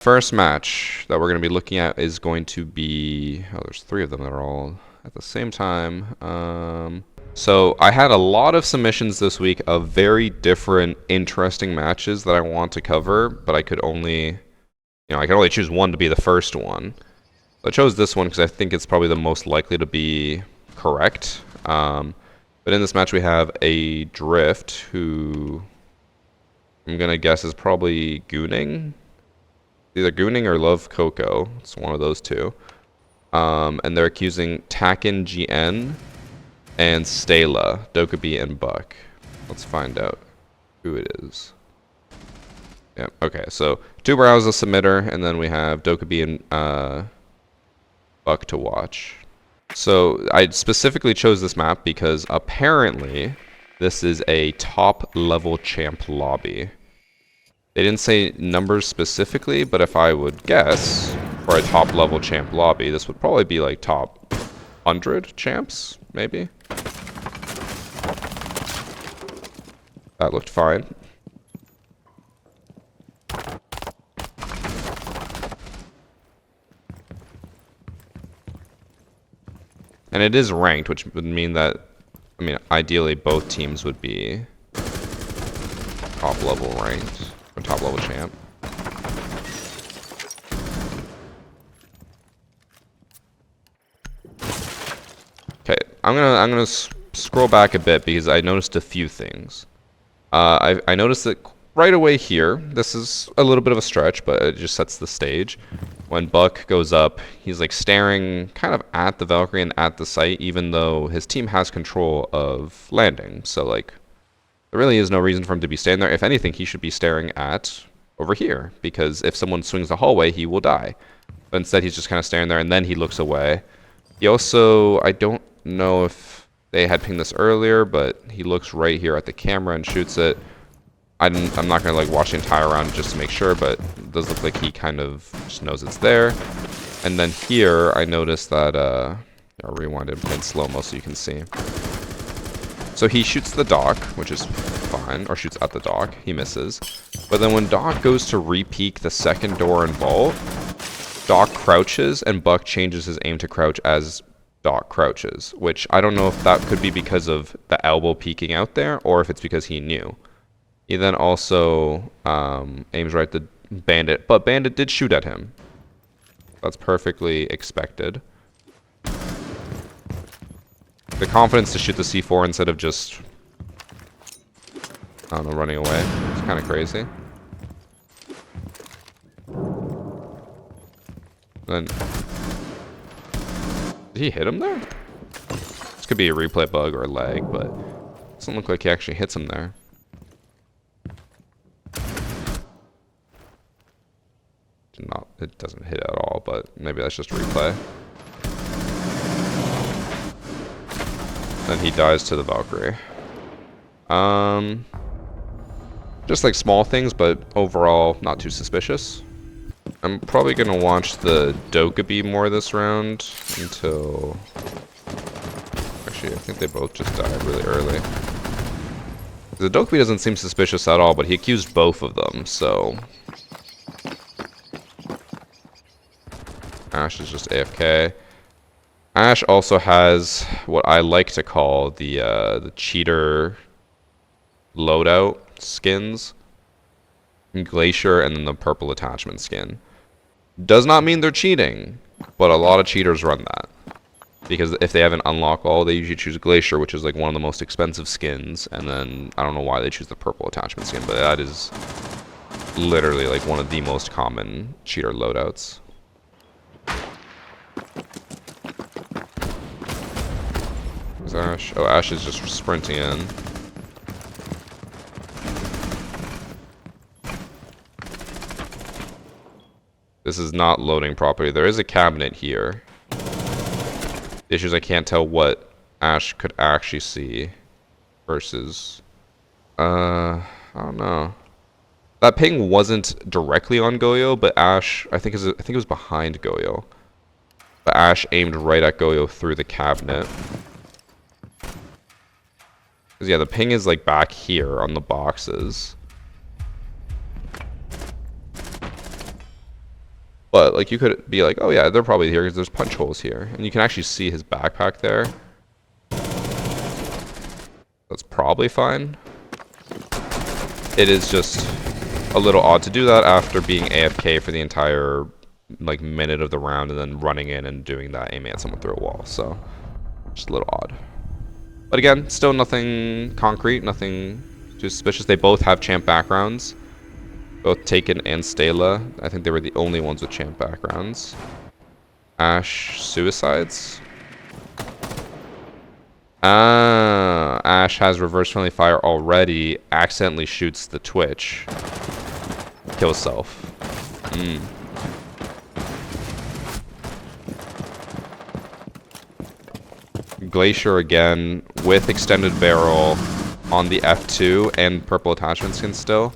First match that we're going to be looking at is going to be... Oh, there's 3 of them that are all at the same time. So I had a lot of submissions this week of very different, interesting matches that I want to cover, but I could only... I can only choose one to be the first one. So I chose this one because I think it's probably the most likely to be correct. But in this match we have a Drift who I'm going to guess is probably Gooning. Either Gooning or Love Coco. It's one of those two. And they're accusing Takin GN and Stela, Dokkaebi, and Buck. Let's find out who it is. Yeah, okay, so 2 browse a submitter, and then we have Dokkaebi and Buck to watch. So I specifically chose this map because apparently this is a top level champ lobby. They didn't say numbers specifically, but if I would guess for a top level champ lobby, this would probably be like top 100 champs, maybe. That looked fine. And it is ranked, which would mean that, ideally both teams would be top level ranked, or top level champ. Okay, I'm gonna scroll back a bit because I noticed a few things. I noticed that right away here, this is a little bit of a stretch, but it just sets the stage. When Buck goes up, he's like staring kind of at the Valkyrie and at the site, even though his team has control of landing. So like, there really is no reason for him to be standing there. If anything, he should be staring at over here, because if someone swings the hallway, he will die. But instead, he's just kind of staring there, and then he looks away. He also, I don't know if they had pinged this earlier, but he looks right here at the camera and shoots it. I'm not going to like watch the entire round just to make sure, but it does look like he kind of just knows it's there. And then here, I noticed that, I'll rewind it in slow-mo so you can see. So he shoots the dock, which is fine, or shoots at the dock. He misses. But then when Doc goes to re-peek the second door and vault, Doc crouches and Buck changes his aim to crouch as Doc crouches, which I don't know if that could be because of the elbow peeking out there or if it's because he knew. He then also aims right at the Bandit, but Bandit did shoot at him. That's perfectly expected. The confidence to shoot the C4 instead of just, I don't know, running away. It's kind of crazy. Then, did he hit him there? This could be a replay bug or a lag, but it doesn't look like he actually hits him there. It doesn't hit at all, but maybe that's just replay. Then he dies to the Valkyrie. Just like small things, but overall not too suspicious. I'm probably gonna watch the Dokkaebi more this round until... Actually, I think they both just died really early. The Dokkaebi doesn't seem suspicious at all, but he accused both of them, so... Ash is just AFK. Ash also has what I like to call the cheater loadout skins. Glacier and then the purple attachment skin. Does not mean they're cheating, but a lot of cheaters run that. Because if they have an unlock all, they usually choose Glacier, which is like one of the most expensive skins, and then I don't know why they choose the purple attachment skin, but that is literally like one of the most common cheater loadouts. Where's Ash? Oh, Ash is just sprinting in. This is not loading properly. There is a cabinet here. The issue is I can't tell what Ash could actually see versus... I don't know. That ping wasn't directly on Goyo, but Ash, I think it was behind Goyo. But Ash aimed right at Goyo through the cabinet. Because yeah, the ping is like back here on the boxes. But like you could be like, oh yeah, they're probably here because there's punch holes here, and you can actually see his backpack there. That's probably fine. It is just a little odd to do that after being AFK for the entire like minute of the round and then running in and doing that, aiming at someone through a wall. So just a little odd. But again, still nothing concrete, nothing too suspicious. They both have champ backgrounds. Both Taken and Stela. I think they were the only ones with champ backgrounds. Ash suicides. Ah, Ash has reverse friendly fire already. Accidentally shoots the Twitch. Kills self. Glacier again with extended barrel on the F2 and purple attachment skin still.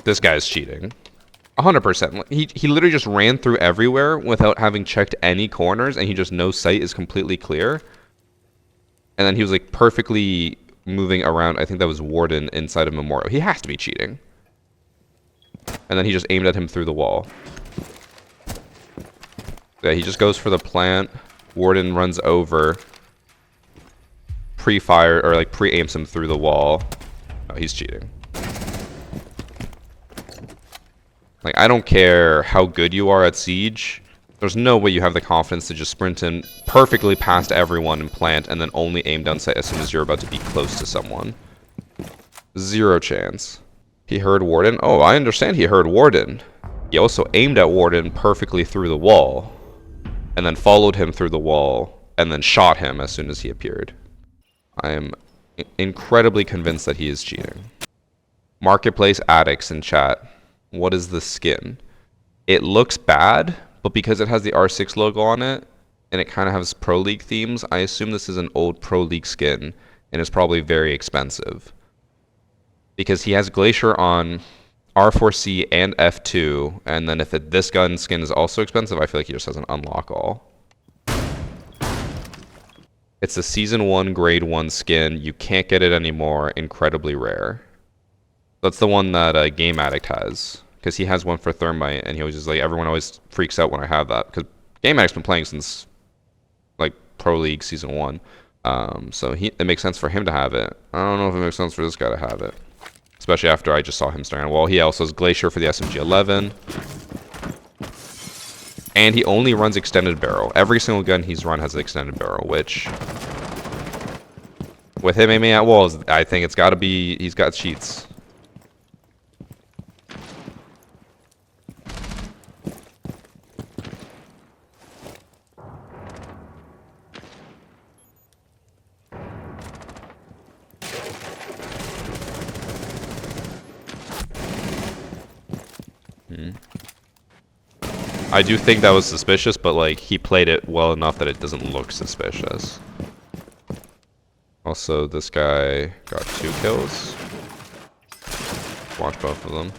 This guy's cheating. 100%. He literally just ran through everywhere without having checked any corners, and he just knows sight is completely clear. And then he was like perfectly moving around. I think that was Warden inside of Memorial. He has to be cheating. And then he just aimed at him through the wall. Yeah, he just goes for the plant. Warden runs over. Pre-fire, or like pre-aims him through the wall. Oh, he's cheating. Like, I don't care how good you are at Siege. There's no way you have the confidence to just sprint in perfectly past everyone and plant and then only aim down sight as soon as you're about to be close to someone. Zero chance. He heard Warden? Oh, I understand he heard Warden. He also aimed at Warden perfectly through the wall. And then followed him through the wall. And then shot him as soon as he appeared. I am incredibly convinced that he is cheating. Marketplace addicts in chat. What is the skin? It looks bad, but because it has the R6 logo on it, and it kind of has Pro League themes, I assume this is an old Pro League skin, and it's probably very expensive. Because he has Glacier on R4C and F2, and then if this gun skin is also expensive, I feel like he just has an unlock all. It's a Season 1 Grade 1 skin. You can't get it anymore. Incredibly rare. That's the one that Game Addict has, because he has one for Thermite, and he was just like, everyone always freaks out when I have that, because Game Addict's been playing since like Pro League Season 1, so it makes sense for him to have it. I don't know if it makes sense for this guy to have it, especially after I just saw him staring at a wall. He also has Glacier for the SMG-11, and he only runs extended barrel. Every single gun he's run has an extended barrel, which with him aiming at walls, I think it's got to be, he's got cheats. I do think that was suspicious, but like he played it well enough that it doesn't look suspicious. Also, this guy got 2 kills. Watch both of them.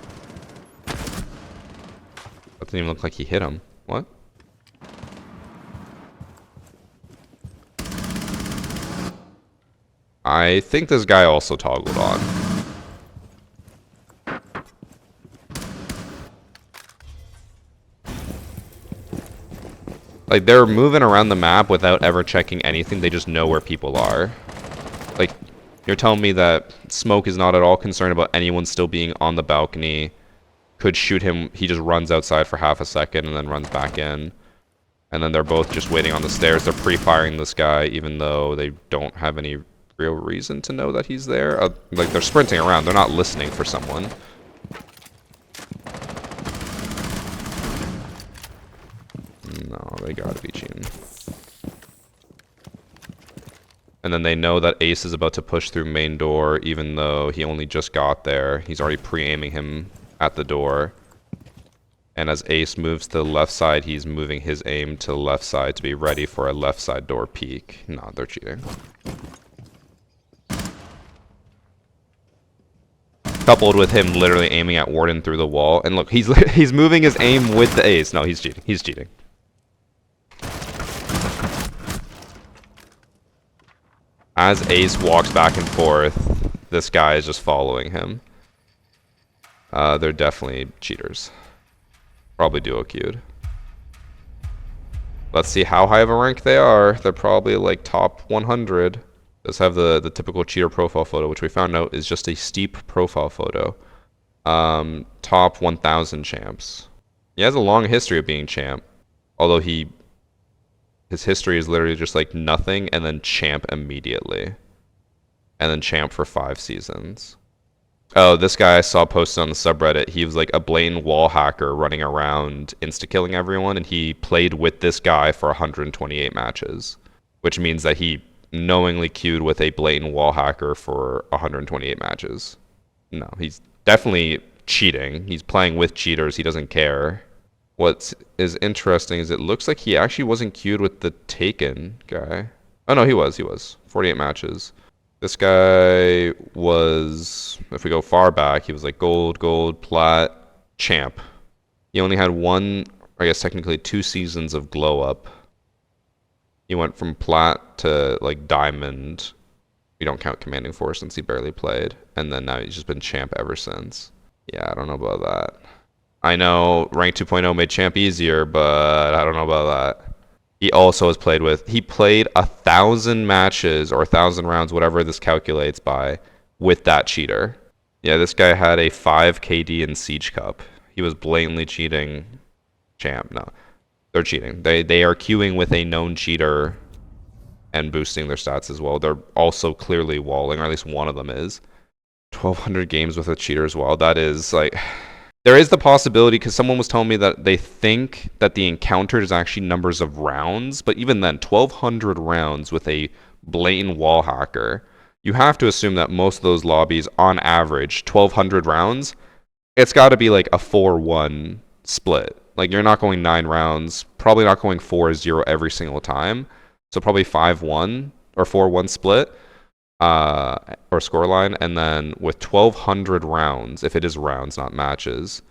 That didn't even look like he hit him. What? I think this guy also toggled on. Like, they're moving around the map without ever checking anything. They just know where people are. Like, you're telling me that Smoke is not at all concerned about anyone still being on the balcony. Could shoot him. He just runs outside for half a second and then runs back in. And then they're both just waiting on the stairs. They're pre-firing this guy, even though they don't have any real reason to know that he's there. Like, they're sprinting around. They're not listening for someone. No, they gotta be cheating. And then they know that Ace is about to push through main door, even though he only just got there. He's already pre-aiming him at the door. And as Ace moves to the left side, he's moving his aim to the left side to be ready for a left side door peek. No, they're cheating. coupled with him literally aiming at Warden through the wall. And look, he's moving his aim with the ace. No, he's cheating. He's cheating. As Ace walks back and forth, this guy is just following him. They're definitely cheaters. Probably duo queued. Let's see how high of a rank they are. They're probably like top 100. Does have the typical cheater profile photo, which we found out is just a steep profile photo. Top 1,000 champs. He has a long history of being champ, although his history is literally just like nothing and then champ immediately, and then champ for 5 seasons. Oh, this guy I saw posted on the subreddit. He was like a blatant wall hacker running around insta-killing everyone, and he played with this guy for 128 matches, which means that he knowingly queued with a blatant wall hacker for 128 matches. No, he's definitely cheating. He's playing with cheaters. He doesn't care. What is interesting is it looks like he actually wasn't queued with the Taken guy. Oh no, he was. 48 matches. This guy was, if we go far back, he was like gold, plat, champ. He only had one, I guess technically 2 seasons of glow up. He went from plat to like diamond. We don't count commanding force since he barely played. And then now he's just been champ ever since. Yeah, I don't know about that. I know rank 2.0 made champ easier, but I don't know about that. He also has played with, he played 1,000 matches or 1,000 rounds, whatever this calculates by, with that cheater. Yeah, this guy had a 5 KD in Siege Cup. He was blatantly cheating. Champ, no. They're cheating. They are queuing with a known cheater and boosting their stats as well. They're also clearly walling, or at least one of them is. 1,200 games with a cheater as well. That is like... There is the possibility, because someone was telling me that they think that the encountered is actually numbers of rounds, but even then, 1,200 rounds with a blatant wall hacker, you have to assume that most of those lobbies, on average, 1,200 rounds, it's got to be like a 4-1 split. Like, you're not going 9 rounds, probably not going 4-0 every single time, so probably 5-1 or 4-1 split. Or scoreline, and then with 1,200 rounds, if it is rounds, not matches,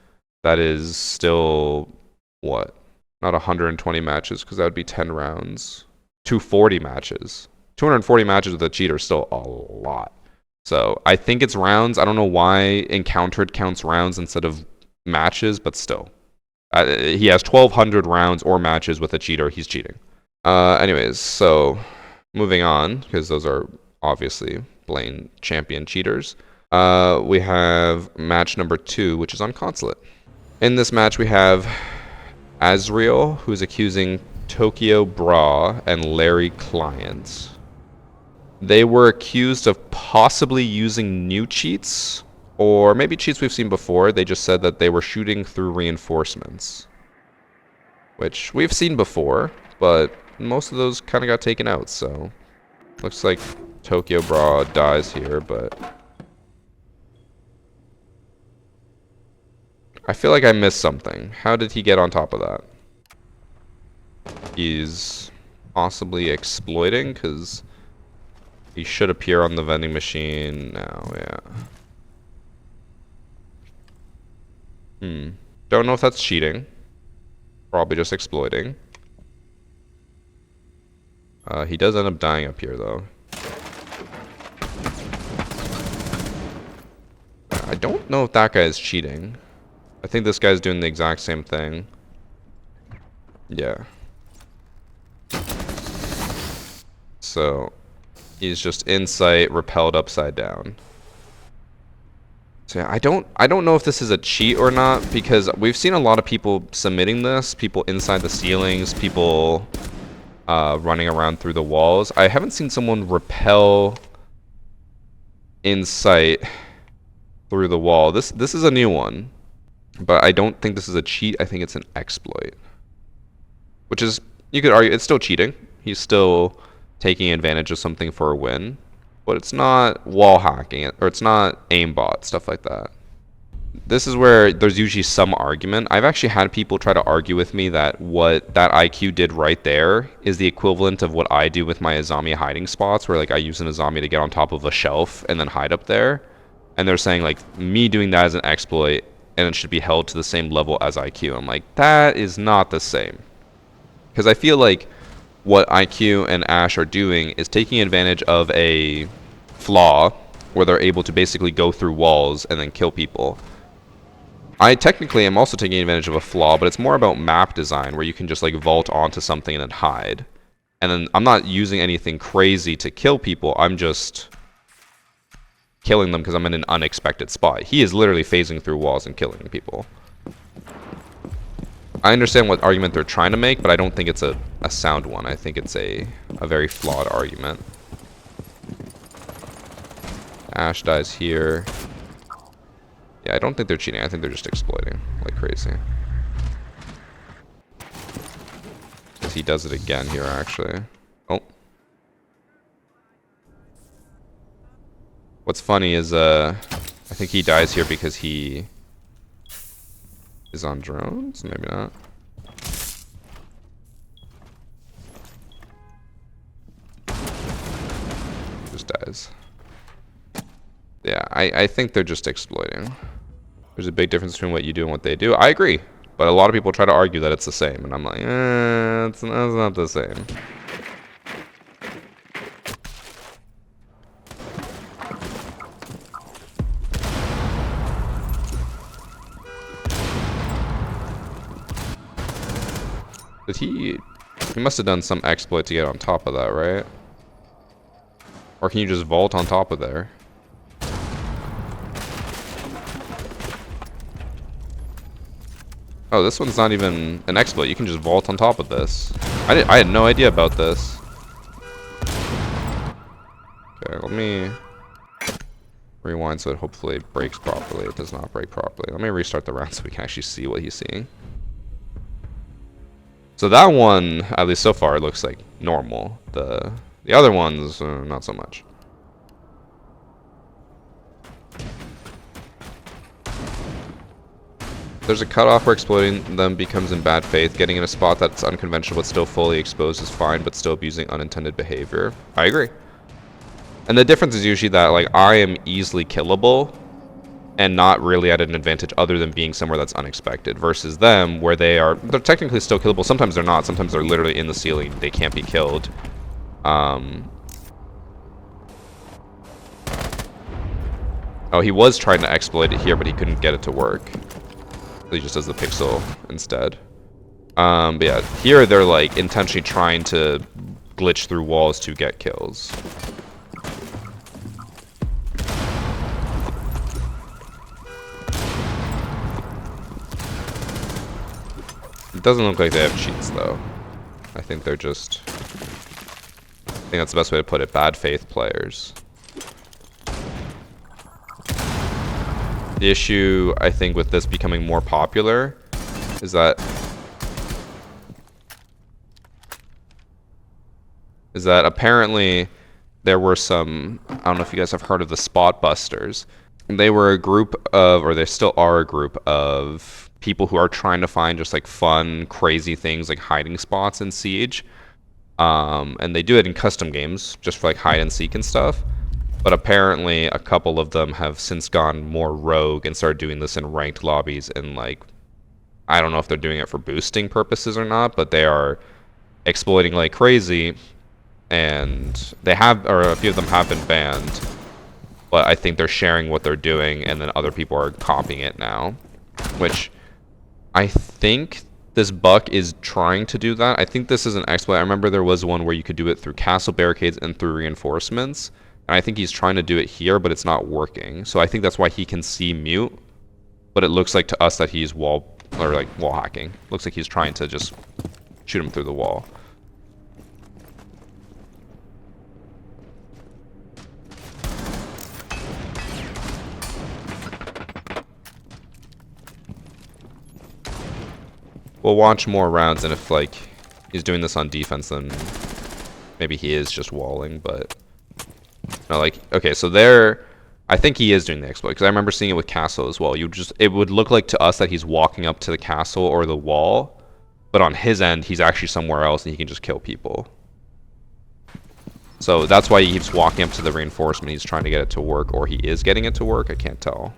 that is still, what? Not 120 matches, because that would be 10 rounds. 240 matches. 240 matches with a cheater is still a lot. So I think it's rounds. I don't know why encountered counts rounds instead of matches, but still. He has 1,200 rounds or matches with a cheater. He's cheating. Anyways, so moving on, because those are obviously blatant champion cheaters. We have match number 2, which is on Consulate. In this match, we have Azriel, who's accusing Tokyo Bra and Larry Client. They were accused of possibly using new cheats, or maybe cheats we've seen before. They just said that they were shooting through reinforcements, which we've seen before, but most of those kind of got taken out, so looks like Tokyo Bra dies here, but I feel like I missed something. How did he get on top of that? He's possibly exploiting, because he should appear on the vending machine now, yeah. Don't know if that's cheating. Probably just exploiting. He does end up dying up here, though. I don't know if that guy is cheating. I think this guy's doing the exact same thing. Yeah. So, he's just in sight, repelled upside down. So yeah, I don't know if this is a cheat or not, because we've seen a lot of people submitting this, people inside the ceilings, people running around through the walls. I haven't seen someone repel in sight through the wall. This is a new one, but I don't think this is a cheat. I think it's an exploit, which is, you could argue it's still cheating. He's still taking advantage of something for a win, but it's not wall hacking, or it's not aimbot, stuff like that. This is where there's usually some argument. I've actually had people try to argue with me that what that IQ did right there is the equivalent of what I do with my Azami hiding spots, where like I use an Azami to get on top of a shelf and then hide up there. And they're saying, like, me doing that as an exploit, and it should be held to the same level as IQ. I'm like, that is not the same. Because I feel like what IQ and Ash are doing is taking advantage of a flaw where they're able to basically go through walls and then kill people. I technically am also taking advantage of a flaw, but it's more about map design where you can just like vault onto something and then hide. And then I'm not using anything crazy to kill people, I'm just killing them because I'm in an unexpected spot. He is literally phasing through walls and killing people. I understand what argument they're trying to make, but I don't think it's a sound one. I think it's a very flawed argument. Ash dies here. Yeah, I don't think they're cheating. I think they're just exploiting like crazy. Because he does it again here, actually. Oh. What's funny is, I think he dies here because he is on drones? Maybe not. Just dies. Yeah, I think they're just exploiting. There's a big difference between what you do and what they do. I agree. But a lot of people try to argue that it's the same. And I'm like, it's not the same. Did he must have done some exploit to get on top of that, right? Or can you just vault on top of there? Oh, this one's not even an exploit. You can just vault on top of this. I had no idea about this. Okay, let me rewind so it hopefully breaks properly. It does not break properly. Let me restart the round so we can actually see what he's seeing. So that one, at least so far, looks like normal. The other ones, not so much. There's a cutoff where exploiting them becomes in bad faith. Getting in a spot that's unconventional but still fully exposed is fine, but still abusing unintended behavior. I agree. And the difference is usually that, like, I am easily killable and not really at an advantage other than being somewhere that's unexpected, versus them where they're technically still killable. Sometimes they're not. Sometimes they're literally in the ceiling. They can't be killed. Oh, he was trying to exploit it here, but he couldn't get it to work. He just does the pixel instead. But yeah, here they're like intentionally trying to glitch through walls to get kills. It doesn't look like they have cheats, though. I think they're just... I think that's the best way to put it. Bad faith players. The issue, I think, with this becoming more popular is that... apparently there were some... I don't know if you guys have heard of the Spot Busters. They were a group of... or they still are a group of... people who are trying to find just like fun, crazy things like hiding spots in Siege. And they do it in custom games, just for like hide and seek and stuff. But apparently a couple of them have since gone more rogue and started doing this in ranked lobbies, and like, I don't know if they're doing it for boosting purposes or not, but they are exploiting like crazy. And they have, or a few of them have been banned. But I think they're sharing what they're doing, and then other people are copying it now. Which... I think this buck is trying to do that. I think this is an exploit. I remember there was one where you could do it through castle barricades and through reinforcements. And I think he's trying to do it here, but it's not working. So I think that's why he can see mute. But it looks like to us that he's wall hacking. Looks like he's trying to just shoot him through the wall. We'll watch more rounds, and if like he's doing this on defense, then maybe he is just walling. But no, like, okay, so there, I think he is doing the exploit, because I remember seeing it with castle as well. It would look like to us that he's walking up to the castle or the wall, but on his end he's actually somewhere else and he can just kill people. So that's why he keeps walking up to the reinforcement. He's trying to get it to work, or he is getting it to work. I can't tell.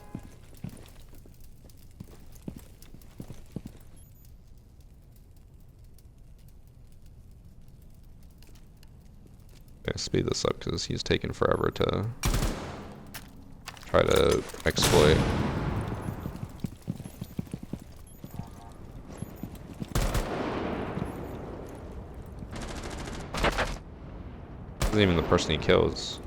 Okay, speed this up because he's taking forever to try to exploit. Isn't even the person he kills.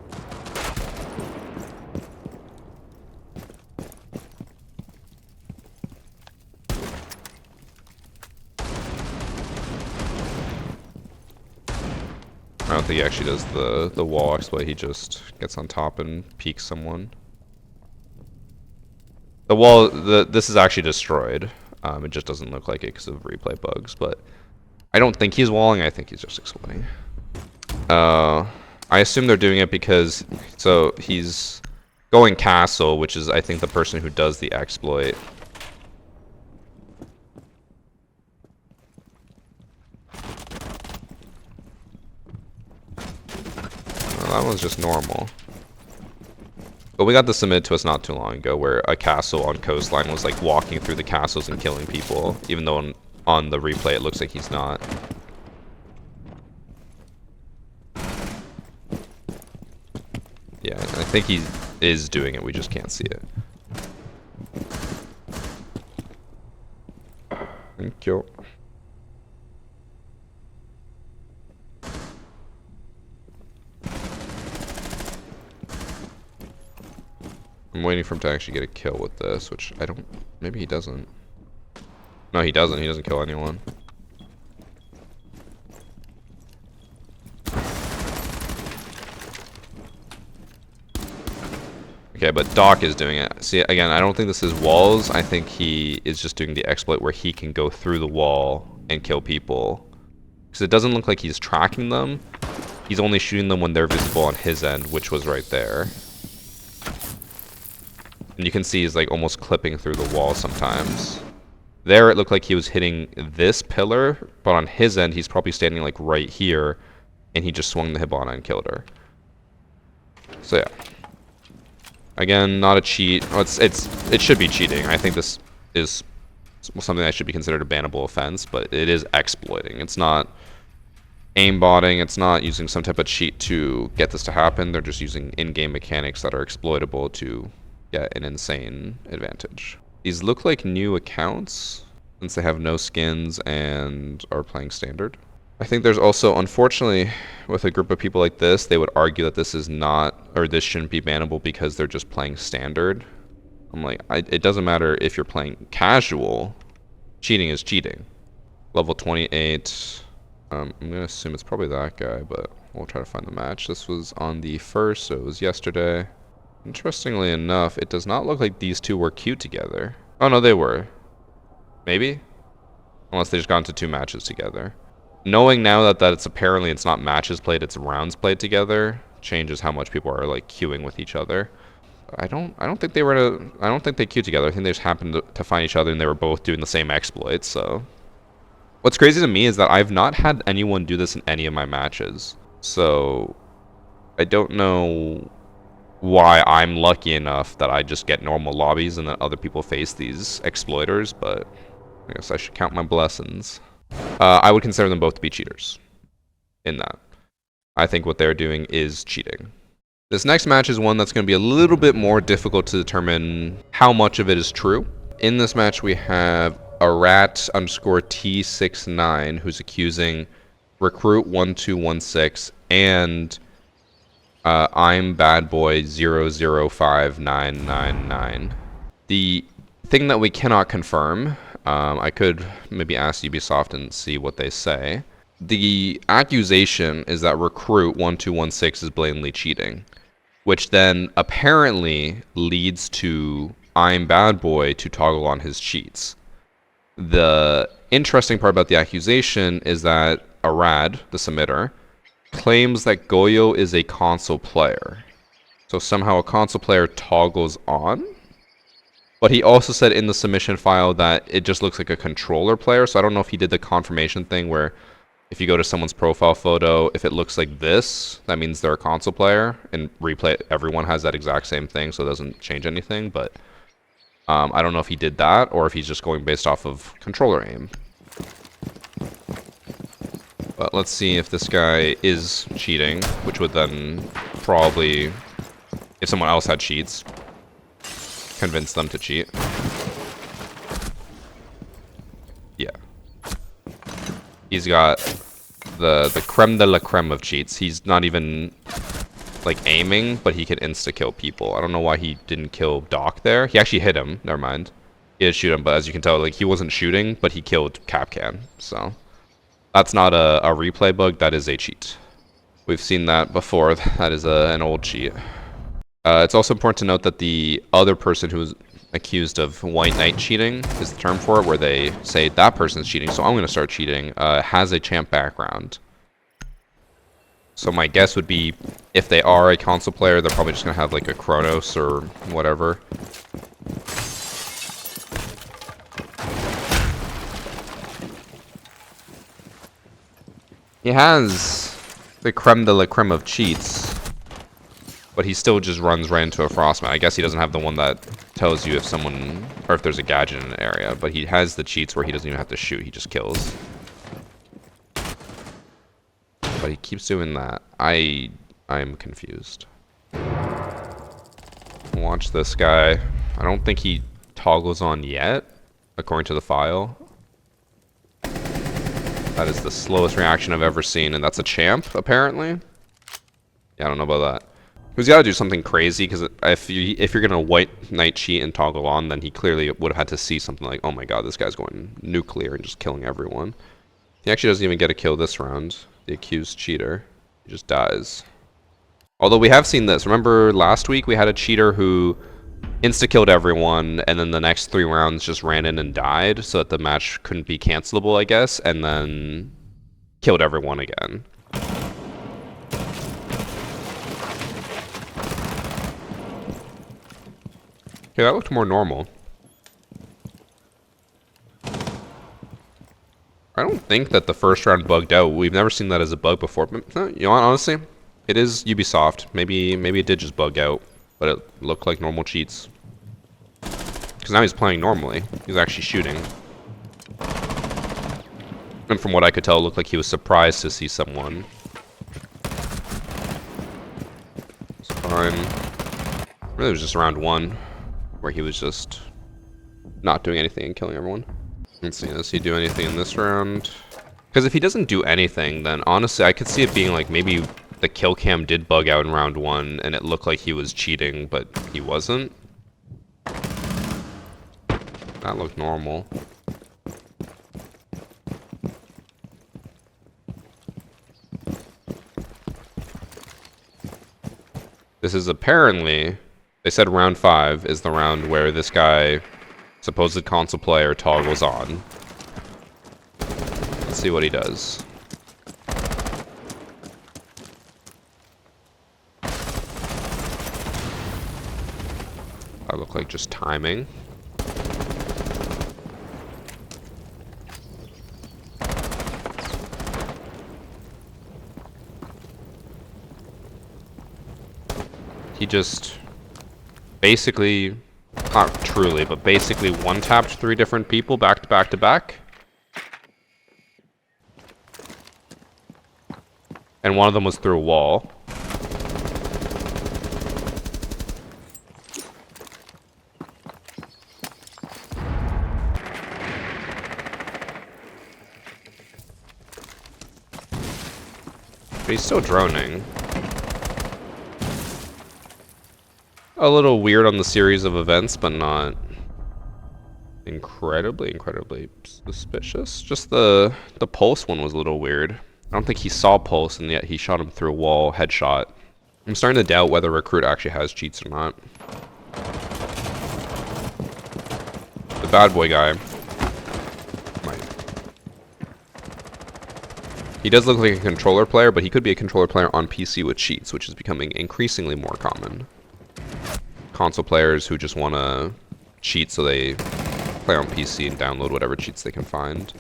I don't think he actually does the wall exploit. He just gets on top and peeks someone. The wall, this is actually destroyed. It just doesn't look like it because of replay bugs. But I don't think he's walling. I think he's just exploiting. I assume they're doing it because so he's going castle, which is I think the person who does the exploit. That one's just normal. But we got this submitted to us not too long ago where a castle on coastline was like walking through the castles and killing people, even though on the replay it looks like he's not. Yeah, I think he is doing it, we just can't see it. Thank you. I'm waiting for him to actually get a kill with this, which I don't... Maybe he doesn't. No, he doesn't. He doesn't kill anyone. Okay, but Doc is doing it. See, again, I don't think this is walls. I think he is just doing the exploit where he can go through the wall and kill people. Because it doesn't look like he's tracking them. He's only shooting them when they're visible on his end, which was right there. And you can see he's like almost clipping through the wall sometimes. There it looked like he was hitting this pillar, but on his end he's probably standing like right here, and he just swung the Hibana and killed her. So yeah. Again, not a cheat. Oh, it should be cheating. I think this is something that should be considered a bannable offense, but it is exploiting. It's not aimbotting. It's not using some type of cheat to get this to happen. They're just using in-game mechanics that are exploitable to get an insane advantage. These look like new accounts since they have no skins and are playing standard. I think there's also, unfortunately, with a group of people like this, they would argue that this is not, or this shouldn't be bannable because they're just playing standard. I'm like, it doesn't matter if you're playing casual. Cheating is cheating. Level 28. I'm going to assume it's probably that guy, but we'll try to find the match. This was on the 1st, so it was yesterday. Interestingly enough, it does not look like these two were queued together. Oh no, they were. Maybe? Unless they just got into 2 matches together. Knowing now that it's not matches played, it's rounds played together, changes how much people are like queuing with each other. I don't think they queued together. I think they just happened to find each other and they were both doing the same exploits, so. What's crazy to me is that I've not had anyone do this in any of my matches. So I don't know why I'm lucky enough that I just get normal lobbies and that other people face these exploiters, but I guess I should count my blessings. I would consider them both to be cheaters in that. I think what they're doing is cheating. This next match is one that's going to be a little bit more difficult to determine how much of it is true. In this match, we have @T69 who's accusing Recruit1216 and I'm Bad Boy 005999. The thing that we cannot confirm, I could maybe ask Ubisoft and see what they say. The accusation is that Recruit1216 is blatantly cheating, which then apparently leads to I'm Bad Boy to toggle on his cheats. The interesting part about the accusation is that Arad, the submitter, claims that Goyo is a console player. So somehow a console player toggles on. But he also said in the submission file that it just looks like a controller player. So I don't know if he did the confirmation thing where if you go to someone's profile photo, if it looks like this, that means they're a console player. And replay, everyone has that exact same thing, so it doesn't change anything. But I don't know if he did that or if he's just going based off of controller aim. But let's see if this guy is cheating, which would then probably, if someone else had cheats, convince them to cheat. Yeah. He's got the creme de la creme of cheats. He's not even like aiming, but he can insta-kill people. I don't know why he didn't kill Doc there. He actually hit him. Never mind. He did shoot him, but as you can tell, like he wasn't shooting, but he killed Capcan. So that's not a replay bug. That is a cheat. We've seen that before. That is an old cheat. It's also important to note that the other person who's accused of white knight cheating is the term for it, where they say that person's cheating, so I'm going to start cheating, has a champ background. So my guess would be, if they are a console player, they're probably just going to have like a Chronos or whatever. He has the creme de la creme of cheats, but he still just runs right into a frostbite. I guess he doesn't have the one that tells you if someone, or if there's a gadget in an area, but he has the cheats where he doesn't even have to shoot, he just kills. But he keeps doing that. I'm confused. Watch this guy. I don't think he toggles on yet, according to the file. That is the slowest reaction I've ever seen, and that's a champ, apparently. Yeah, I don't know about that. He's got to do something crazy, because if you're gonna white knight cheat and toggle on, then he clearly would have had to see something like, oh my god, this guy's going nuclear and just killing everyone. He actually doesn't even get a kill this round, the accused cheater. He just dies. Although we have seen this. Remember last week we had a cheater who insta-killed everyone, and then the next 3 rounds just ran in and died, so that the match couldn't be cancelable, I guess, and then killed everyone again. Okay, that looked more normal. I don't think that the first round bugged out. We've never seen that as a bug before. But, you know what, honestly, it is Ubisoft. Maybe it did just bug out, but it looked like normal cheats. Because now he's playing normally. He's actually shooting. And from what I could tell, it looked like he was surprised to see someone. It's fine. Really, it was just round 1. Where he was just not doing anything and killing everyone. Let's see, does he do anything in this round? Because if he doesn't do anything, then honestly, I could see it being like maybe the kill cam did bug out in round 1 and it looked like he was cheating, but he wasn't. That looked normal. This is apparently... They said round 5 is the round where this guy, supposed console player, toggles on. Let's see what he does. That looked like just timing. He just... basically, not truly, but basically one-tapped 3 different people back to back to back. And one of them was through a wall. But he's still droning. A little weird on the series of events, but not incredibly suspicious. Just the Pulse one was a little weird. I don't think he saw Pulse, and yet he shot him through a wall, headshot. I'm starting to doubt whether Recruit actually has cheats or not. The bad boy guy might. He does look like a controller player, but he could be a controller player on PC with cheats, which is becoming increasingly more common. Console players who just want to cheat so they play on PC and download whatever cheats they can find.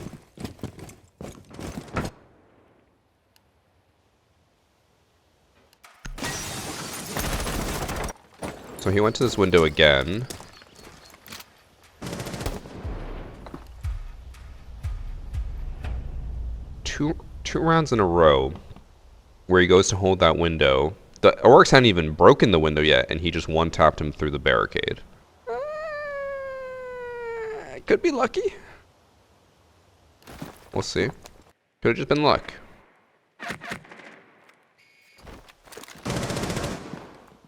So he went to this window again. Two rounds in a row where he goes to hold that window. The orcs hadn't even broken the window yet, and he just one-tapped him through the barricade. Could be lucky. We'll see. Could have just been luck.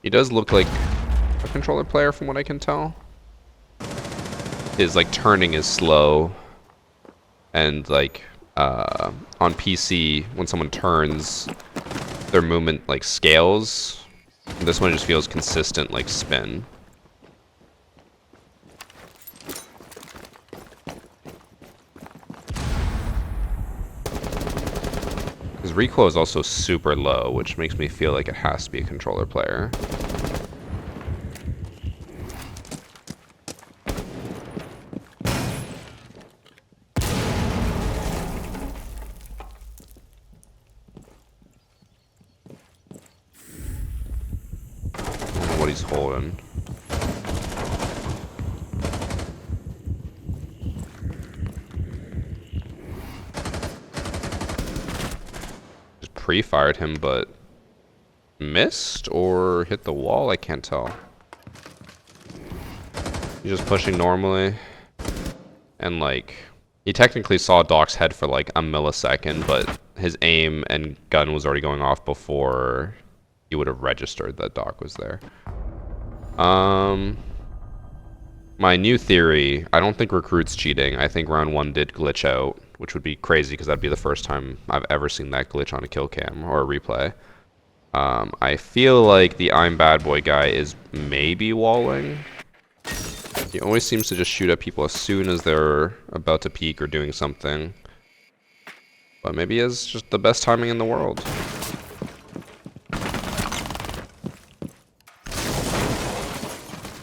He does look like a controller player from what I can tell. His like turning is slow, and like on PC when someone turns, their movement like scales. This one just feels consistent, like spin. His recoil is also super low, which makes me feel like it has to be a controller player. What he's holding. Just pre-fired him, but missed or hit the wall? I can't tell. He's just pushing normally. And like, he technically saw Doc's head for like a millisecond, but his aim and gun was already going off before he would have registered that Doc was there. My new theory, I don't think Recruit's cheating. I think round 1 did glitch out, which would be crazy because that'd be the first time I've ever seen that glitch on a kill cam or a replay. I feel like the I'm Bad Boy guy is maybe walling. He always seems to just shoot at people as soon as they're about to peek or doing something. But maybe he has just the best timing in the world.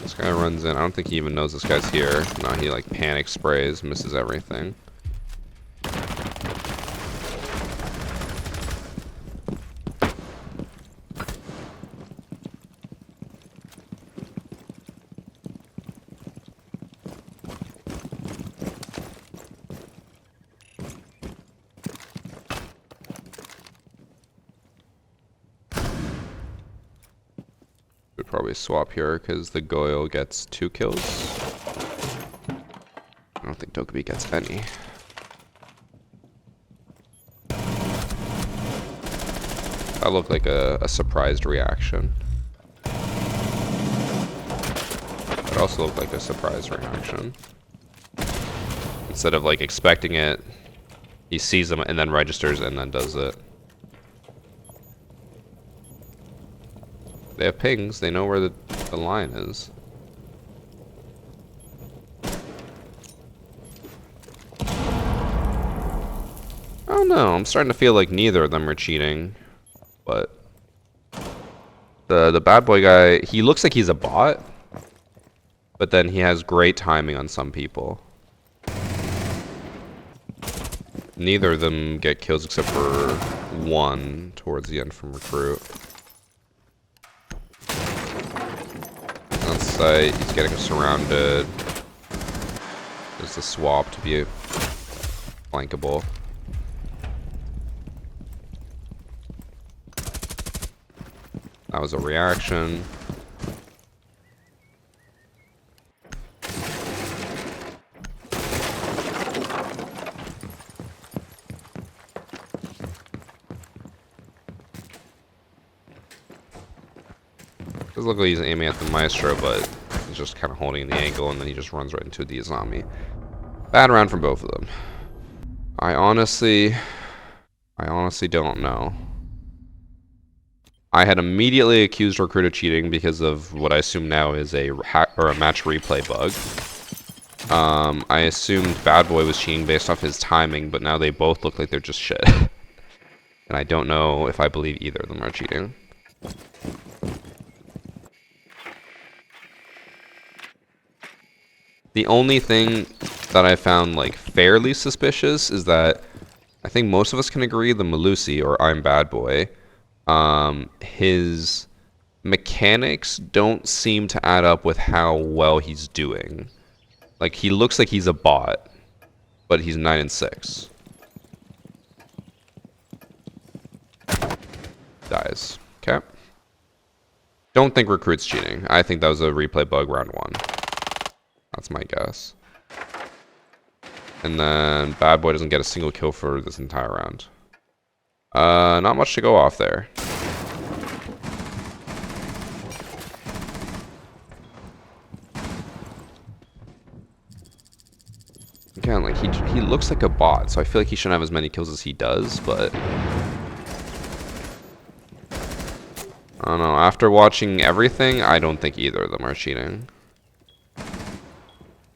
This guy runs in. I don't think he even knows this guy's here. No, he like panic sprays, misses everything. Would probably swap here because the Goyle gets 2 kills. I don't think Dokkaebi gets any. That looked like a surprised reaction. It also looked like a surprise reaction. Instead of like expecting it, he sees them and then registers and then does it. They have pings, they know where the line is. I don't know, I'm starting to feel like neither of them are cheating. But the bad boy guy, he looks like he's a bot. But then he has great timing on some people. Neither of them get kills except for one towards the end from Recruit. On site, he's getting surrounded. There's the swap to be flankable. That was a reaction. Does look like he's aiming at the Maestro, but he's just kind of holding the angle, and then he just runs right into the Izami. Bad round from both of them. I honestly don't know. I had immediately accused Recruit of cheating because of what I assume now is a match replay bug. I assumed Bad Boy was cheating based off his timing, but now they both look like they're just shit. And I don't know if I believe either of them are cheating. The only thing that I found like fairly suspicious is that I think most of us can agree the Malusi, or I'm Bad Boy, his mechanics don't seem to add up with how well he's doing. Like, he looks like he's a bot, but he's 9 and 6. Dies. Okay. Don't think Recruit's cheating. I think that was a replay bug round 1. That's my guess. And then Bad Boy doesn't get a single kill for this entire round. Not much to go off there. Again, like, he looks like a bot, so I feel like he shouldn't have as many kills as he does, but I don't know. After watching everything, I don't think either of them are cheating.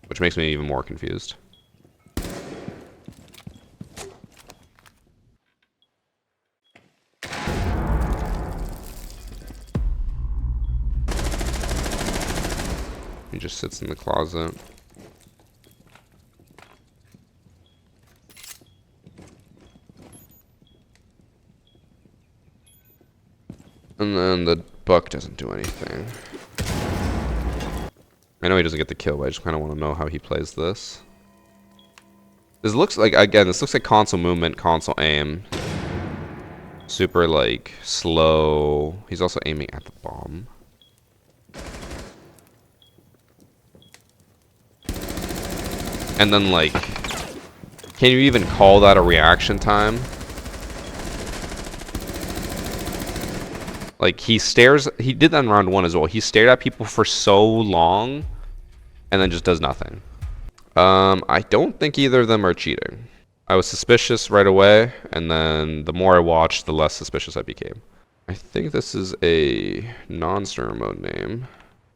Which makes me even more confused. He just sits in the closet. And then the buck doesn't do anything. I know he doesn't get the kill, but I just kind of want to know how he plays this. This looks like, again, this looks like console movement, console aim. Super, like, slow. He's also aiming at the bomb. And then, like, can you even call that a reaction time? Like, he stares, he did that in round 1 as well. He stared at people for so long and then just does nothing. I don't think either of them are cheating. I was suspicious right away, and then the more I watched, the less suspicious I became. I think this is a non-story mode name.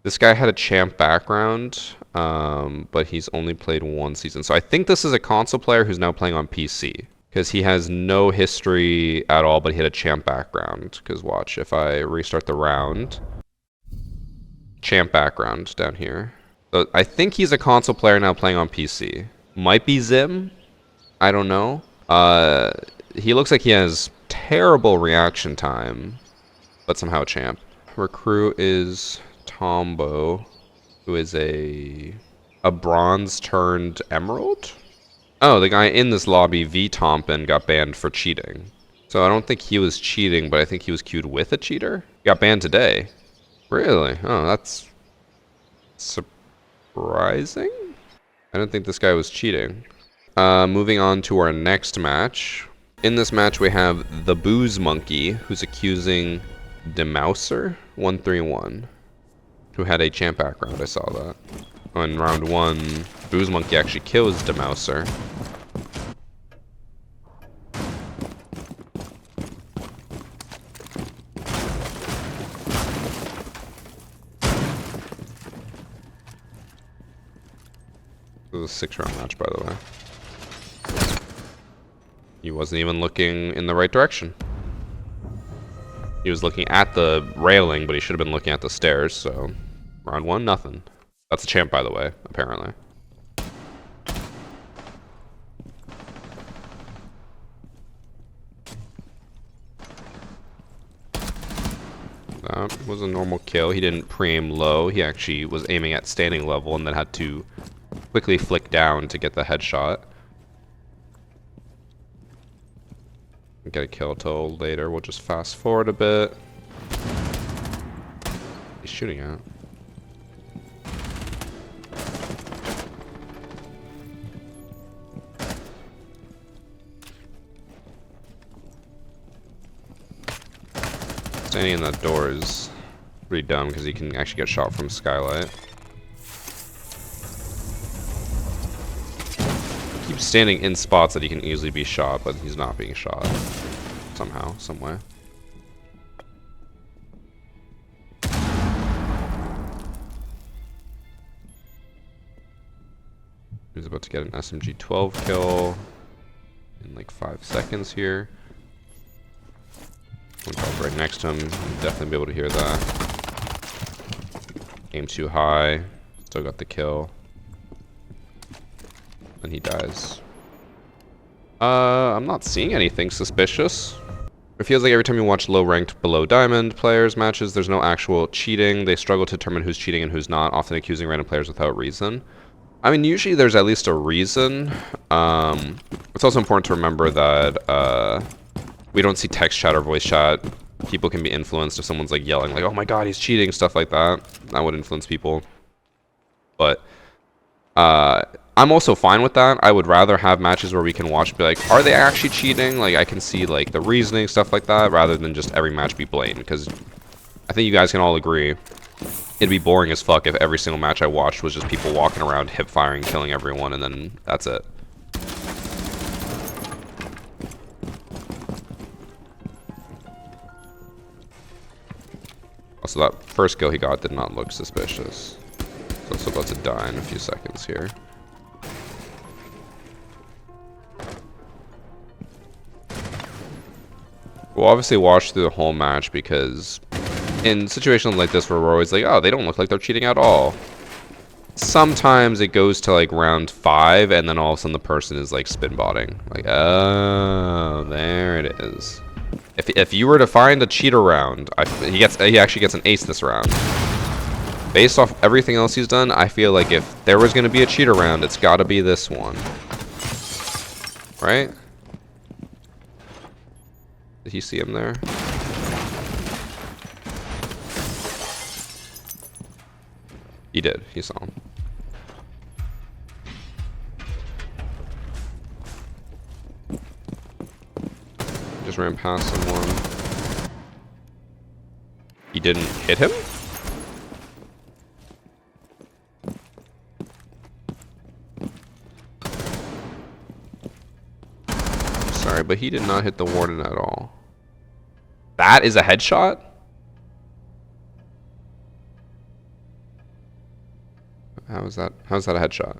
This guy had a champ background, but he's only played 1 season. So I think this is a console player who's now playing on PC. Because he has no history at all, but he had a champ background. Because watch, if I restart the round, champ background down here. So I think he's a console player now playing on PC. Might be Zim. I don't know. He looks like he has terrible reaction time, but somehow a champ. Recruit is Tombo, who is a bronze turned emerald. Oh, the guy in this lobby, V Tompin, got banned for cheating. So I don't think he was cheating, but I think he was queued with a cheater. Got banned today. Really? Oh, that's surprising. I don't think this guy was cheating. Moving on to our next match. In this match, we have the Booze Monkey, who's accusing Demouser 131, who had a champ background. I saw that. In round 1, Booze Monkey actually kills Demouser. This was a 6-round match, by the way. He wasn't even looking in the right direction. He was looking at the railing, but he should have been looking at the stairs, so round 1, nothing. That's a champ, by the way, apparently. That was a normal kill. He didn't pre-aim low. He actually was aiming at standing level and then had to quickly flick down to get the headshot. Get a kill till later. We'll just fast forward a bit. He's shooting at. Standing in that door is pretty dumb because he can actually get shot from skylight. He keeps standing in spots that he can easily be shot, but he's not being shot somehow, some way. He's about to get an SMG 12 kill in like 5 seconds here. One dog right next to him, you'll definitely be able to hear that. Aim too high, still got the kill. And he dies. I'm not seeing anything suspicious. It feels like every time you watch low-ranked below diamond players matches, there's no actual cheating. They struggle to determine who's cheating and who's not, often accusing random players without reason. I mean, usually there's at least a reason. It's also important to remember that we don't see text chat or voice chat. People can be influenced if someone's like yelling like, oh my god, he's cheating, stuff like that. That would influence people. But I'm also fine with that. I would rather have matches where we can watch and be like, are they actually cheating? Like, I can see like the reasoning, stuff like that, rather than just every match be blatant. Because I think you guys can all agree it'd be boring as fuck if every single match I watched was just people walking around hip firing, killing everyone, and then that's it. Also, that first kill he got did not look suspicious. So it's about to die in a few seconds here. We'll obviously watch through the whole match because in situations like this where we're always like, oh, they don't look like they're cheating at all. Sometimes it goes to like round 5 and then all of a sudden the person is like spin botting. Like, oh, there it is. If you were to find a cheater round, he actually gets an ace this round. Based off everything else he's done, I feel like if there was going to be a cheater round, it's got to be this one. Right? Did he see him there? He did. He saw him. Just ran past someone. He didn't hit him? Sorry, but he did not hit the warden at all. That is a headshot? How is that a headshot?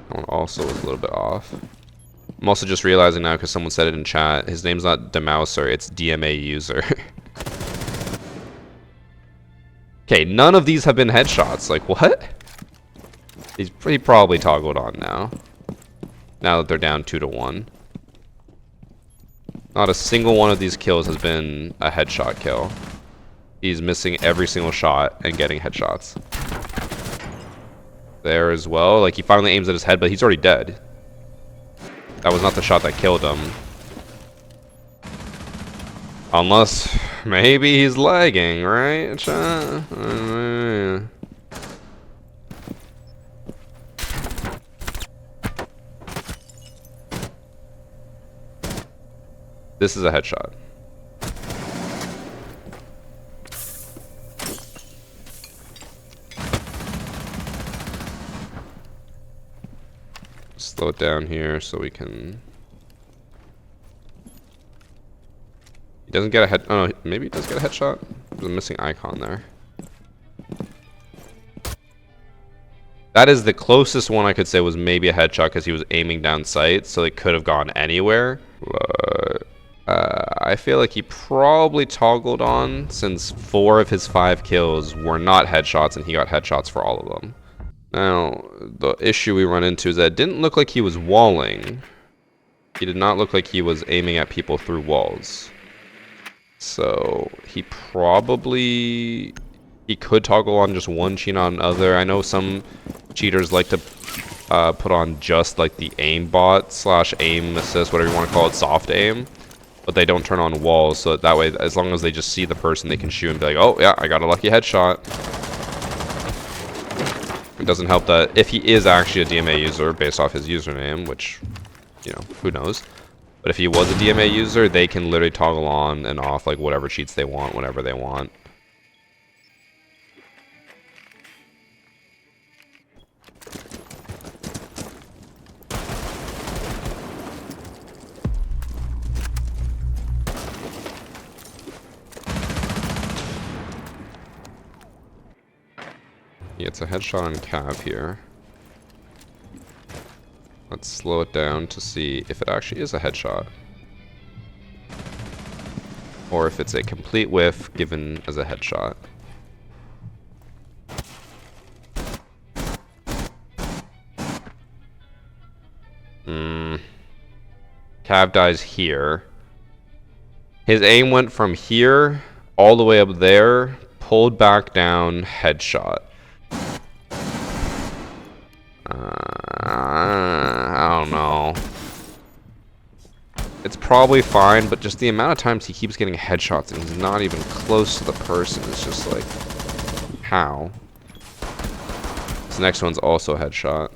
That one also was a little bit off. I'm also just realizing now because someone said it in chat, his name's not Demouser, it's DMA user. Okay, none of these have been headshots. Like, what? He probably toggled on now. Now that they're down 2-1. Not a single one of these kills has been a headshot kill. He's missing every single shot and getting headshots. There as well. Like, he finally aims at his head, but he's already dead. That was not the shot that killed him. Unless, maybe he's lagging, right? This is a headshot. Slow it down here so we can... He doesn't get a head... Oh, no, maybe he does get a headshot. There's a missing icon there. That is the closest one I could say was maybe a headshot because he was aiming down sight, so it could have gone anywhere. But I feel like he probably toggled on since 4 of his 5 kills were not headshots and he got headshots for all of them. Now, the issue we run into is that it didn't look like he was walling. He did not look like he was aiming at people through walls. So, he probably... He could toggle on just one cheat on another. I know some cheaters like to put on just like the aimbot / aim assist, whatever you want to call it, soft aim. But they don't turn on walls, so that way, as long as they just see the person, they can shoot and be like, oh yeah, I got a lucky headshot. It doesn't help that if he is actually a DMA user based off his username, which, you know, who knows. But if he was a DMA user, they can literally toggle on and off like whatever cheats they want, whenever they want. Yeah, it's a headshot on Cav here. Let's slow it down to see if it actually is a headshot. Or if it's a complete whiff given as a headshot. Cav dies here. His aim went from here all the way up there, pulled back down, headshot. I don't know. It's probably fine, but just the amount of times he keeps getting headshots and he's not even close to the person is just like, how? This next one's also a headshot.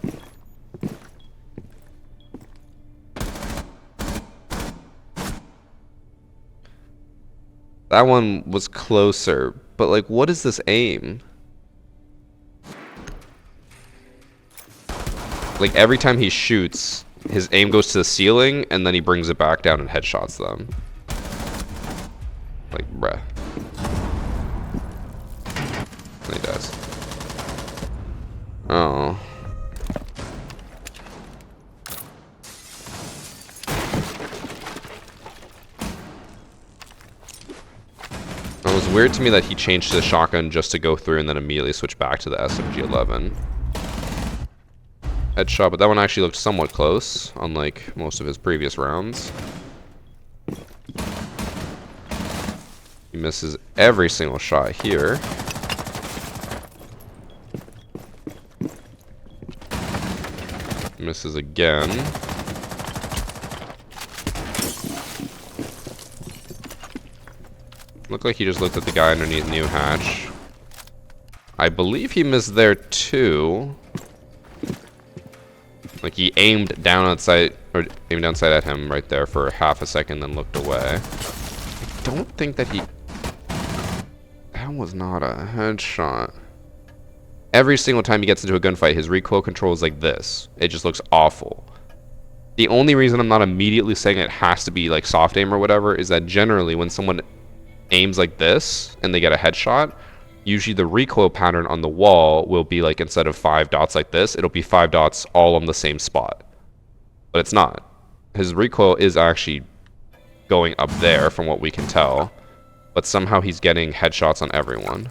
That one was closer, but like, what is this aim? Like, every time he shoots, his aim goes to the ceiling, and then he brings it back down and headshots them. Like, bruh. And he does. Oh. It was weird to me that he changed to the shotgun just to go through and then immediately switch back to the SMG-11. Headshot, but that one actually looked somewhat close, unlike most of his previous rounds. He misses every single shot here. Misses again. Looked like he just looked at the guy underneath New Hatch. I believe he missed there too. Like, he aimed down outside, or aimed downside at him right there for half a second, then looked away. I don't think that he... That was not a headshot. Every single time he gets into a gunfight, his recoil control is like this. It just looks awful. The only reason I'm not immediately saying it has to be like soft aim or whatever is that generally when someone aims like this and they get a headshot, usually the recoil pattern on the wall will be like, instead of 5 dots like this, it'll be 5 dots all on the same spot. But it's not. His recoil is actually going up there from what we can tell, but somehow he's getting headshots on everyone.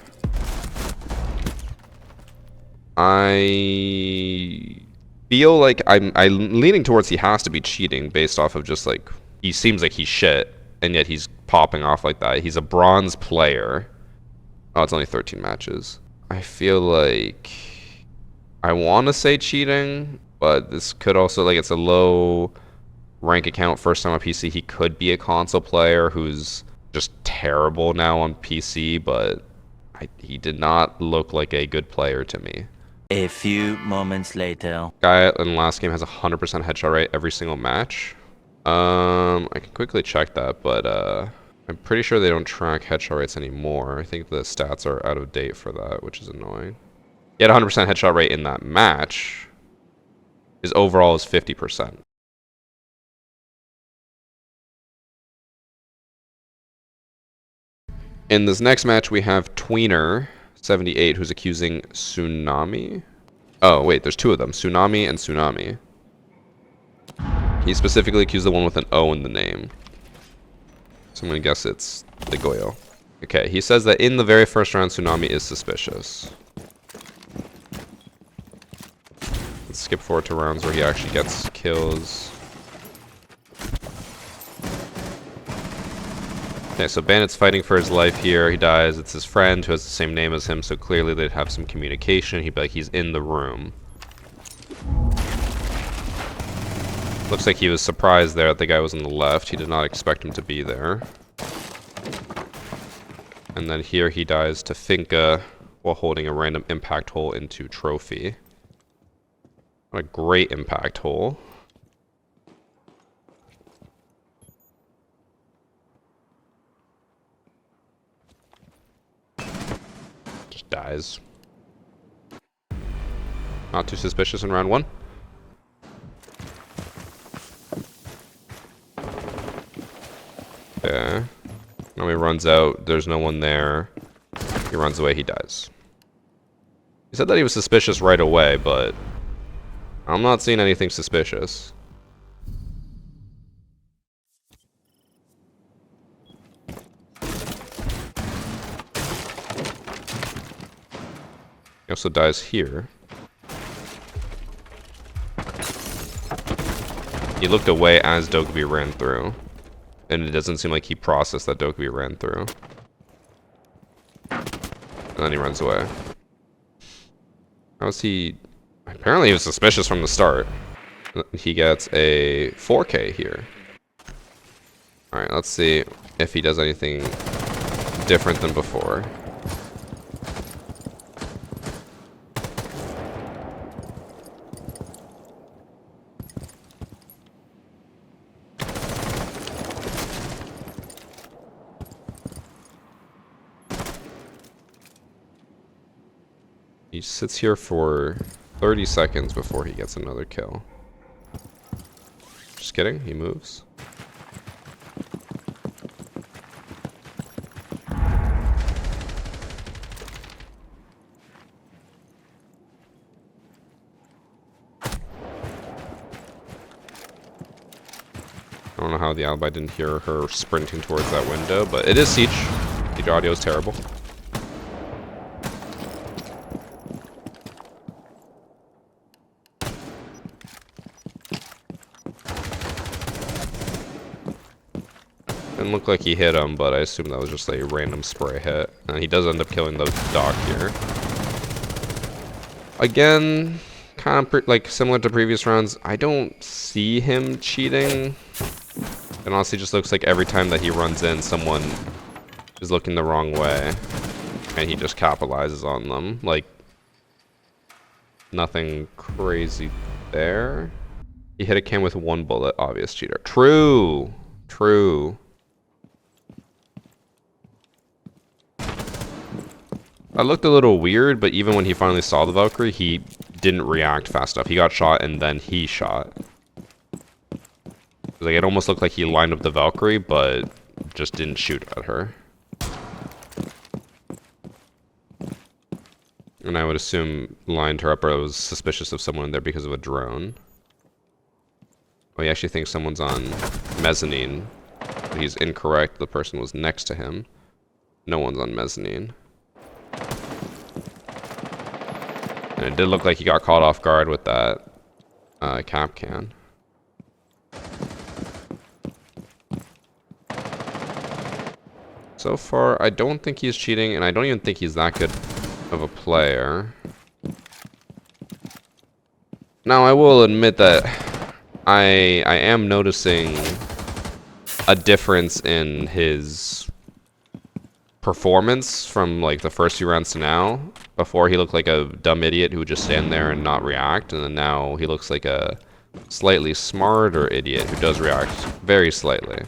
I feel like I'm leaning towards he has to be cheating based off of just like, he seems like he's shit, and yet he's popping off like that. He's a bronze player. Oh, it's only 13 matches. I feel like I want to say cheating, but this could also, like, it's a low rank account, first time on PC. He could be a console player who's just terrible now on PC, but he did not look like a good player to me. A few moments later. Guy in the last game has a 100% headshot rate every single match. I can quickly check that, but I'm pretty sure they don't track headshot rates anymore. I think the stats are out of date for that, which is annoying. He had a 100% headshot rate in that match. His overall is 50%. In this next match, we have Tweener78, who's accusing Tsunami. Oh, wait, there's two of them, Tsunami and Tsunami. He specifically accused the one with an O in the name. So I'm going to guess it's the Goyo. Okay, he says that in the very first round, Tsunami is suspicious. Let's skip forward to rounds where he actually gets kills. Okay, so Bandit's fighting for his life here. He dies. It's his friend who has the same name as him, so clearly they'd have some communication. He'd be like, he's in the room. Looks like he was surprised there that the guy was on the left. He did not expect him to be there. And then here he dies to Finka while holding a random impact hole into Trophy. What a great impact hole. Just dies. Not too suspicious in round one. Okay. Now he runs out. There's no one there. He runs away. He dies. He said that he was suspicious right away, but I'm not seeing anything suspicious. He also dies here. He looked away as Dokkaebi ran through. And it doesn't seem like he processed that Dokkaebi ran through. And then he runs away. How's he... Apparently he was suspicious from the start. He gets a 4K here. Alright, let's see if he does anything different than before. He sits here for 30 seconds before he gets another kill. Just kidding, he moves. I don't know how the alibi didn't hear her sprinting towards that window, but it is Siege. Siege audio is terrible. Didn't look like he hit him, but I assume that was just a random spray hit. And he does end up killing the doc here. Again, kind of like similar to previous rounds, I don't see him cheating. It honestly just looks like every time that he runs in, someone is looking the wrong way. And he just capitalizes on them. Like, nothing crazy there. He hit a cam with 1 bullet, obvious cheater. True! True. That looked a little weird, but even when he finally saw the Valkyrie, he didn't react fast enough. He got shot and then he shot. Like, it almost looked like he lined up the Valkyrie, but just didn't shoot at her. And I would assume lined her up or was suspicious of someone in there because of a drone. Oh, he actually thinks someone's on mezzanine. But he's incorrect. The person was next to him. No one's on mezzanine. And it did look like he got caught off guard with that cap can. So far, I don't think he's cheating, and I don't even think he's that good of a player. Now, I will admit that I am noticing a difference in his performance from like the first few rounds to now. Before he looked like a dumb idiot who would just stand there and not react, and then now he looks like a slightly smarter idiot who does react very slightly.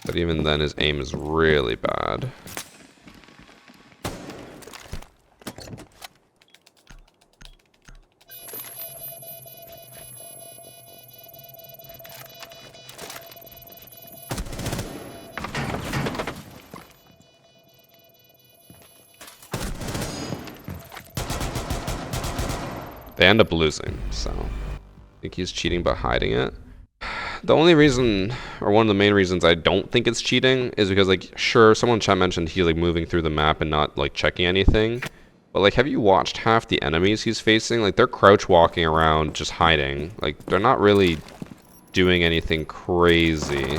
But even then, his aim is really bad. They end up losing, so I think he's cheating by hiding it. The only reason, or one of the main reasons I don't think it's cheating is because, like, sure, someone in chat mentioned he's like moving through the map and not like checking anything. But like, have you watched half the enemies he's facing? Like, they're crouch walking around just hiding. Like, they're not really doing anything crazy.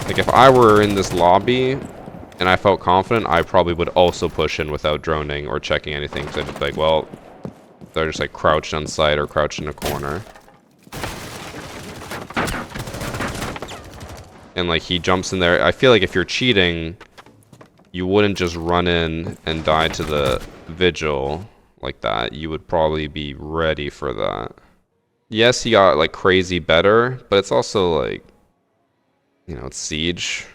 Like, if I were in this lobby and I felt confident, I probably would also push in without droning or checking anything. Because I'd just be like, well, they're just like crouched on site or crouched in a corner. And like, he jumps in there. I feel like if you're cheating, you wouldn't just run in and die to the vigil like that. You would probably be ready for that. Yes, he got like crazy better, but it's also like, you know, it's Siege.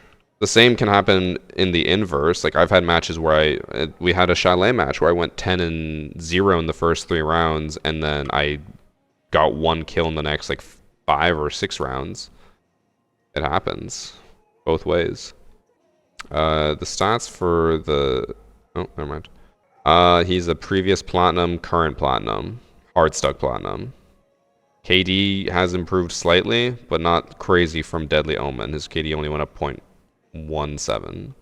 The same can happen in the inverse. Like, I've had matches where we had a Chalet match where I went 10-0 in the first 3 rounds, and then I got 1 kill in the next like 5 or 6 rounds. It happens both ways. The stats for the... Oh, never mind. He's a previous platinum, current platinum, hard stuck platinum. KD has improved slightly, but not crazy from Deadly Omen. His KD only went up 0.17.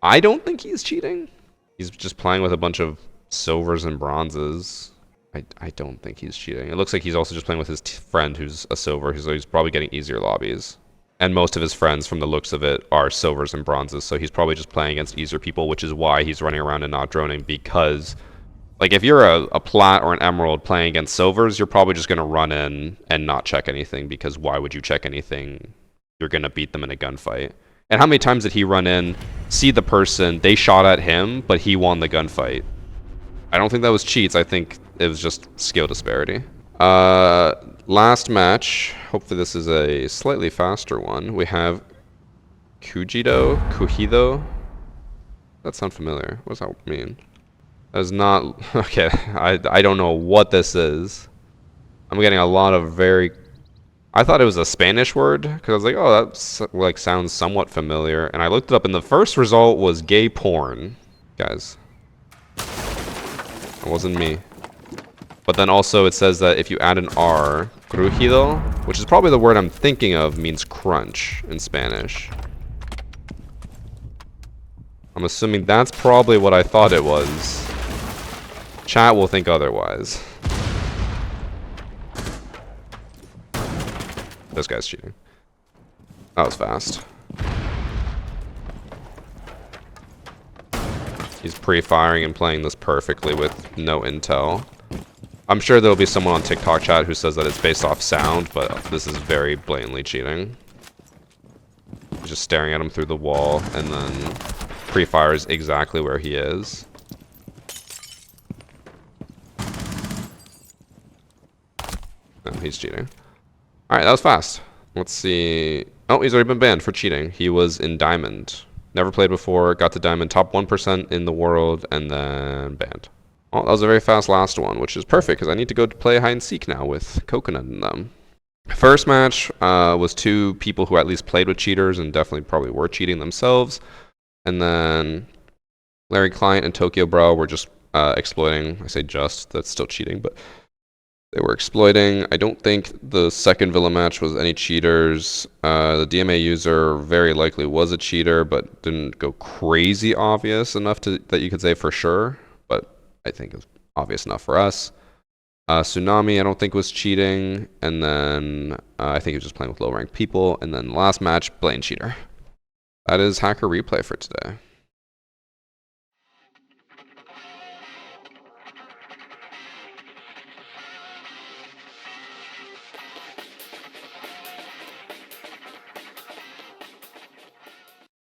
I don't think he's cheating. He's just playing with a bunch of silvers and bronzes. I don't think he's cheating. It looks like he's also just playing with his friend who's a silver, so he's probably getting easier lobbies. And most of his friends, from the looks of it, are silvers and bronzes, so he's probably just playing against easier people, which is why he's running around and not droning, because, like, if you're a plat or an emerald playing against silvers, you're probably just going to run in and not check anything, because why would you check anything? You're going to beat them in a gunfight. And how many times did he run in, see the person, they shot at him, but he won the gunfight? I don't think that was cheats. I think it was just skill disparity. Last match. Hopefully this is a slightly faster one. We have Kujido. That sounds familiar. What does that mean? That is not... Okay, I don't know what this is. I'm getting a lot of very... I thought it was a Spanish word, because I was like, oh, that like sounds somewhat familiar. And I looked it up, and the first result was gay porn. Guys. It wasn't me. But then also it says that if you add an R, crujido, which is probably the word I'm thinking of, means crunch in Spanish. I'm assuming that's probably what I thought it was. Chat will think otherwise. This guy's cheating. That was fast. He's pre-firing and playing this perfectly with no intel. I'm sure there'll be someone on TikTok chat who says that it's based off sound, but this is very blatantly cheating. He's just staring at him through the wall, and then pre-fires exactly where he is. And he's cheating. Alright, that was fast. Let's see. Oh, he's already been banned for cheating. He was in Diamond. Never played before, got to Diamond, top 1% in the world, and then banned. Well, that was a very fast last one, which is perfect, because I need to go to play hide and seek now with Coconut and them. First match was two people who at least played with cheaters and definitely probably were cheating themselves. And then Larry Client and Tokyo Bro were just exploiting. I say just, that's still cheating, but they were exploiting. I don't think the second Villa match was any cheaters. The DMA user very likely was a cheater, but didn't go crazy obvious enough that you could say for sure. But I think it's obvious enough for us. Tsunami, I don't think was cheating. And then I think he was just playing with low-ranked people. And then last match, Blaine cheater. That is Hacker Replay for today.